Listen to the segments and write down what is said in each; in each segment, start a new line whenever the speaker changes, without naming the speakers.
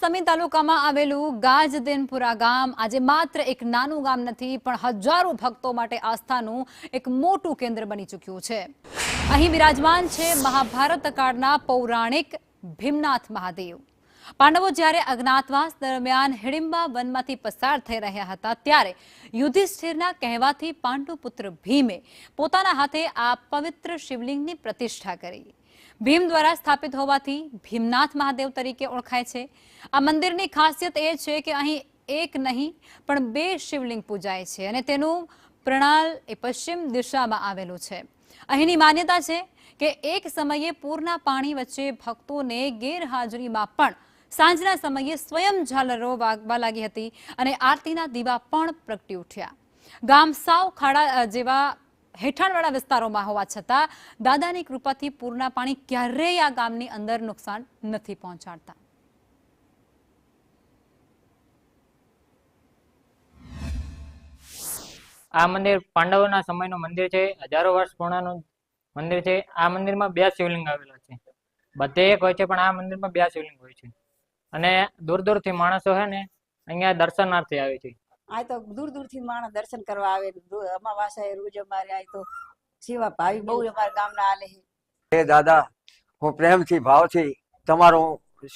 સમી તાલુકામાં આવેલું ગાજદેનપુરા ગામ આજે માત્ર એક નાનું ગામ નથી પણ હજારો ભક્તો માટે આસ્થાનું એક મોટું કેન્દ્ર બની ચૂક્યું છે। અહીં બિરાજમાન છે મહાભારત કાળના પૌરાણિક ભીમનાથ મહાદેવ। પાંડવો જ્યારે અજ્ઞાતવાસ દરમિયાન હિડિંબા વનમાંથી પસાર થઈ રહ્યા હતા ત્યારે યુધિષ્ઠિરના કહેવાથી પાંડુપુત્ર ભીમે પોતાના હાથે આ પવિત્ર શિવલિંગની પ્રતિષ્ઠા કરી। ભીમ દ્વારા સ્થાપિત હોવાથી ભીમનાથ મહાદેવ તરીકે ઓળખાય છે। આ મંદિરની ખાસિયત એ છે કે અહીં એક નહીં પણ બે શિવલિંગ પૂજાય છે અને તેનું પ્રણાલ એ પશ્ચિમ દિશામાં આવેલું છે। અહીંની માન્યતા છે કે એક સમયે પૂરના પાણી વચ્ચે ભક્તોને ગેરહાજરીમાં પણ સાંજના સમયે સ્વયં ઝાલરો વાગવા લાગી હતી અને આરતીના દીવા પણ પ્રગટી ઉઠ્યા। ગામ સાવ ખાડા જેવા હેઠાણવાળા વિસ્તારોમાં હોવા છતાં દાદાની કૃપાથી પૂરના પાણી ક્યારેય આ ગામની અંદર નુકસાન નથી પહોંચાડતા।
આ મંદિર પાંડવોના સમયનું મંદિર છે। હજારો વર્ષ પુરાણું મંદિર છે। આ મંદિરમાં બે શિવલિંગ આવેલા છે। બધે એક હોય છે પણ આ મંદિરમાં બે શિવલિંગ હોય છે અને દૂર દૂરથી માણસો છે ને અહીંયા દર્શનાર્થી આવે છે।
આ તો દૂર દૂરથી માણસ દર્શન કરવા આવે। અમાવાસ્યા રોજ અમારે આ તો સેવા ભાવી બહુ અમારા ગામના આલે છે।
હે દાદા, હું પ્રેમથી ભાવથી તમારો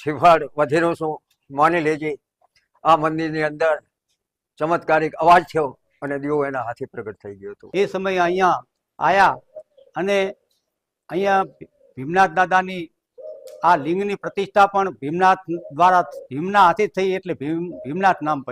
શિફાળ વધેરો છું, માની લેજે। આ મંદિરની અંદર ચમત્કારિક અવાજ થયો અને દીવો એના હાથે પ્રગટ થઈ ગયો હતો।
એ સમયે અહીંયા આયા અને અહીંયા ભીમનાથ દાદાની આ લિંગની પ્રતિષ્ઠા પણ ભીમનાથ દ્વારા ભીમના હાથે થઈ એટલે ભીમનાથ નામ પડ્યું।